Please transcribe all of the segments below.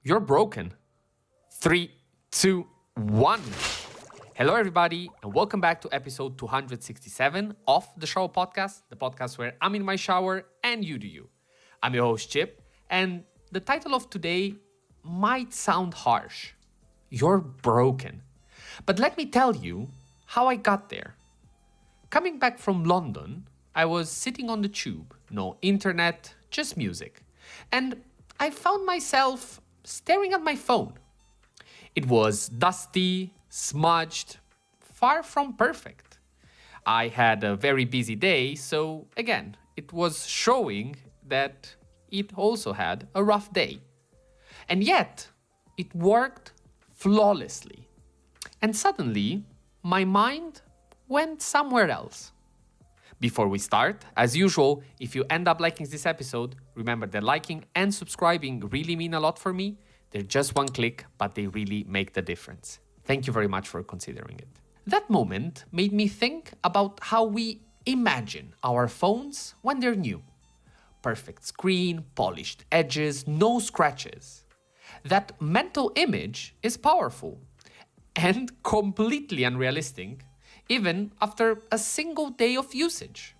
You're broken. 3, 2, 1. Hello, everybody, and welcome back to episode 267 of the Shower Podcast, the podcast where I'm in my shower and you do you. I'm your host, Chip, and the title of today might sound harsh. You're broken. But let me tell you how I got there. Coming back from London, I was sitting on the tube, no internet, just music, and I found myself staring at my phone. It was dusty, smudged, far from perfect. I had a very busy day, so again, it was showing that it also had a rough day. And yet, it worked flawlessly. And suddenly, my mind went somewhere else. Before we start, as usual, if you end up liking this episode, remember that liking and subscribing really mean a lot for me. They're just one click, but they really make the difference. Thank you very much for considering it. That moment made me think about how we imagine our phones when they're new. Perfect screen, polished edges, no scratches. That mental image is powerful and completely unrealistic, even after a single day of usage.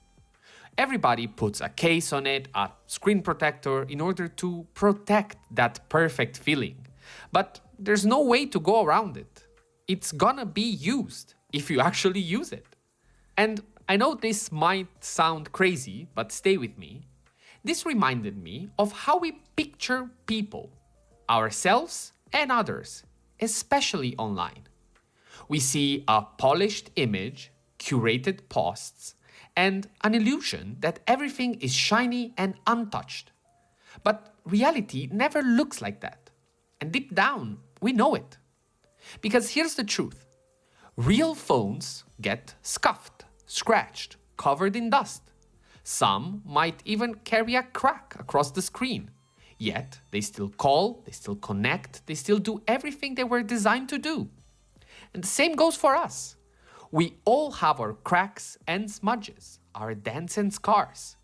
Everybody puts a case on it, a screen protector, in order to protect that perfect feeling. But there's no way to go around it. It's gonna be used if you actually use it. And I know this might sound crazy, but stay with me. This reminded me of how we picture people, ourselves and others, especially online. We see a polished image, curated posts, and an illusion that everything is shiny and untouched. But reality never looks like that. And deep down, we know it. Because here's the truth. Real phones get scuffed, scratched, covered in dust. Some might even carry a crack across the screen. Yet, they still call, they still connect, they still do everything they were designed to do. And the same goes for us. We all have our cracks and smudges, our dents and scars.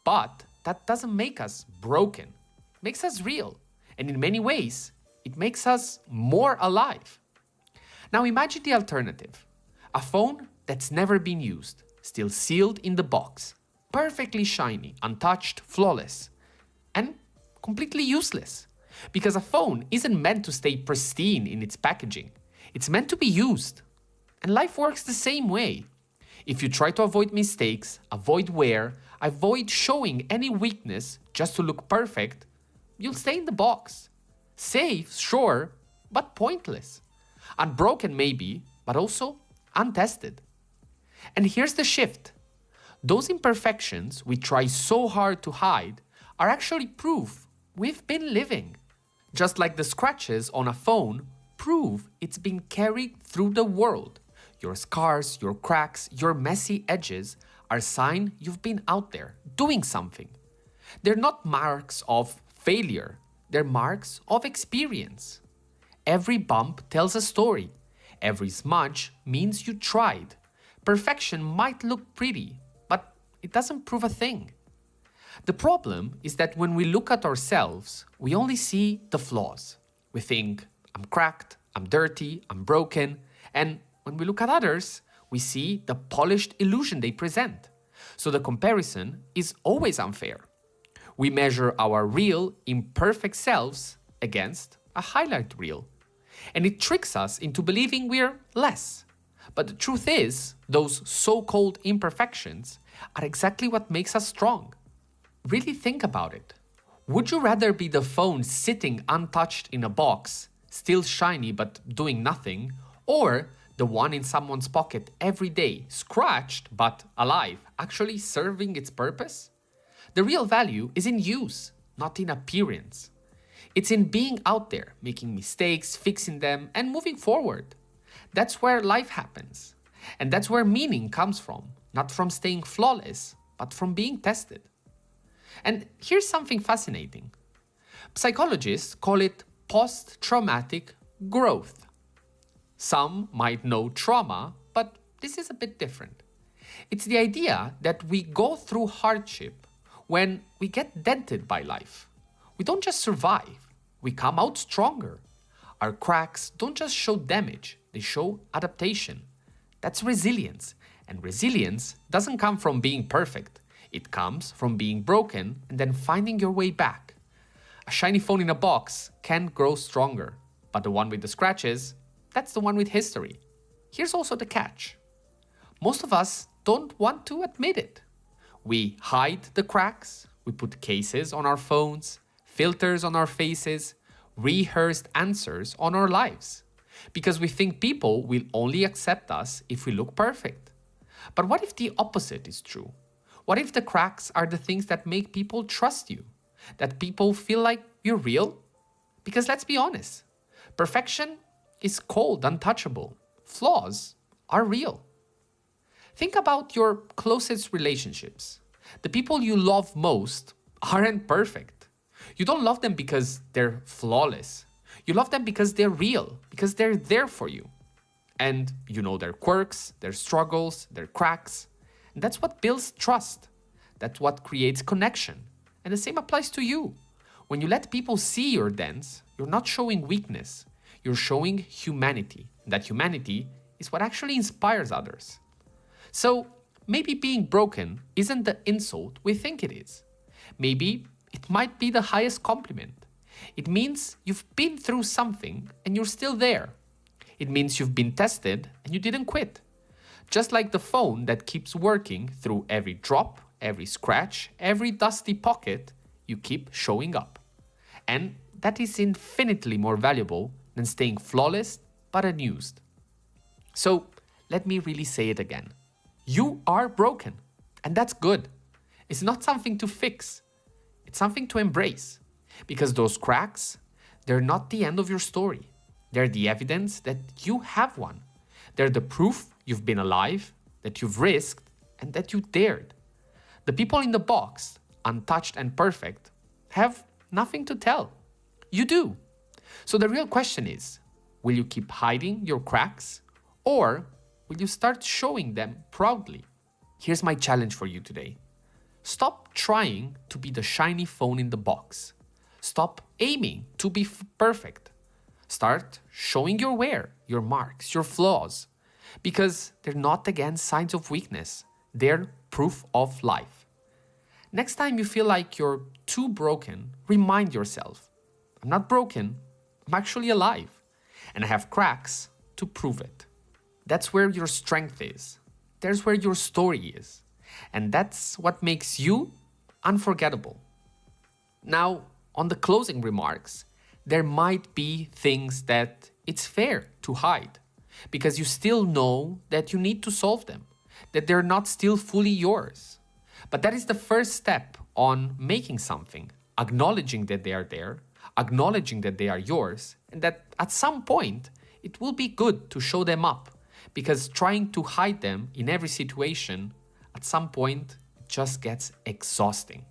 But that doesn't make us broken. It makes us real. And in many ways, it makes us more alive. Now imagine the alternative. A phone that's never been used, still sealed in the box, perfectly shiny, untouched, flawless, and completely useless. Because a phone isn't meant to stay pristine in its packaging. It's meant to be used. And life works the same way. If you try to avoid mistakes, avoid wear, avoid showing any weakness just to look perfect, you'll stay in the box. Safe, sure, but pointless. Unbroken maybe, but also untested. And here's the shift. Those imperfections we try so hard to hide are actually proof we've been living. Just like the scratches on a phone prove it's been carried through the world. Your scars, your cracks, your messy edges are a sign you've been out there doing something. They're not marks of failure, they're marks of experience. Every bump tells a story. Every smudge means you tried. Perfection might look pretty, but it doesn't prove a thing. The problem is that when we look at ourselves, we only see the flaws. We think, I'm cracked, I'm dirty, I'm broken. And when we look at others, we see the polished illusion they present. So the comparison is always unfair. We measure our real, imperfect selves against a highlight reel. And it tricks us into believing we're less. But the truth is, those so-called imperfections are exactly what makes us strong. Really think about it. Would you rather be the phone sitting untouched in a box, still shiny but doing nothing, or the one in someone's pocket every day, scratched but alive, actually serving its purpose? The real value is in use, not in appearance. It's in being out there, making mistakes, fixing them, and moving forward. That's where life happens. And that's where meaning comes from, not from staying flawless, but from being tested. And here's something fascinating. Psychologists call it post-traumatic growth. Some might know trauma, but this is a bit different. It's the idea that we go through hardship when we get dented by life. We don't just survive, we come out stronger. Our cracks don't just show damage, they show adaptation. That's resilience. And resilience doesn't come from being perfect. It comes from being broken and then finding your way back. A shiny phone in a box can grow stronger, but the one with the scratches, that's the one with history. Here's also the catch. Most of us don't want to admit it. We hide the cracks, we put cases on our phones, filters on our faces, rehearsed answers on our lives, because we think people will only accept us if we look perfect. But what if the opposite is true? What if the cracks are the things that make people trust you? That people feel like you're real? Because let's be honest, perfection is cold, untouchable. Flaws are real. Think about your closest relationships. The people you love most aren't perfect. You don't love them because they're flawless. You love them because they're real, because they're there for you. And you know their quirks, their struggles, their cracks. And that's what builds trust. That's what creates connection. And the same applies to you. When you let people see your dents, you're not showing weakness. You're showing humanity. And that humanity is what actually inspires others. So maybe being broken isn't the insult we think it is. Maybe it might be the highest compliment. It means you've been through something and you're still there. It means you've been tested and you didn't quit. Just like the phone that keeps working through every drop, every scratch, every dusty pocket, you keep showing up. And that is infinitely more valuable than staying flawless but unused. So let me really say it again. You are broken, and that's good. It's not something to fix. It's something to embrace. Because those cracks, they're not the end of your story. They're the evidence that you have one. They're the proof you've been alive, that you've risked, and that you dared. The people in the box, untouched and perfect, have nothing to tell. You do. So the real question is, will you keep hiding your cracks, or will you start showing them proudly? Here's my challenge for you today. Stop trying to be the shiny phone in the box. Stop aiming to be perfect. Start showing your wear, your marks, your flaws. Because they're not, again, signs of weakness. They're proof of life. Next time you feel like you're too broken, remind yourself, I'm not broken, I'm actually alive. And I have cracks to prove it. That's where your strength is. There's where your story is. And that's what makes you unforgettable. Now, on the closing remarks, there might be things that it's fair to hide because you still know that you need to solve them, that they're not still fully yours. But that is the first step on making something, acknowledging that they are there, acknowledging that they are yours, and that at some point it will be good to show them up. Because trying to hide them in every situation, at some point, it just gets exhausting.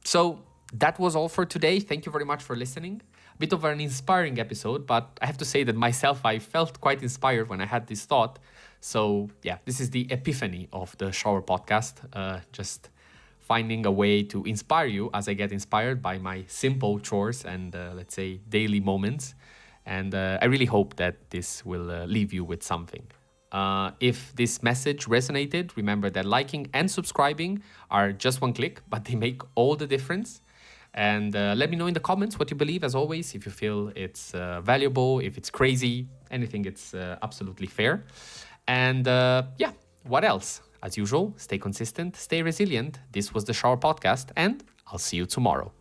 So that was all for today. Thank you very much for listening. A bit of an inspiring episode, but I have to say that myself, I felt quite inspired when I had this thought. So yeah, this is the epiphany of the Shower Podcast. Just finding a way to inspire you as I get inspired by my simple chores and let's say daily moments. And I really hope that this will leave you with something. If this message resonated, remember that liking and subscribing are just one click, but they make all the difference. And let me know in the comments what you believe, as always, if you feel it's valuable, if it's crazy, anything, it's absolutely fair. And yeah, what else? As usual, stay consistent, stay resilient. This was the Shower Podcast, and I'll see you tomorrow.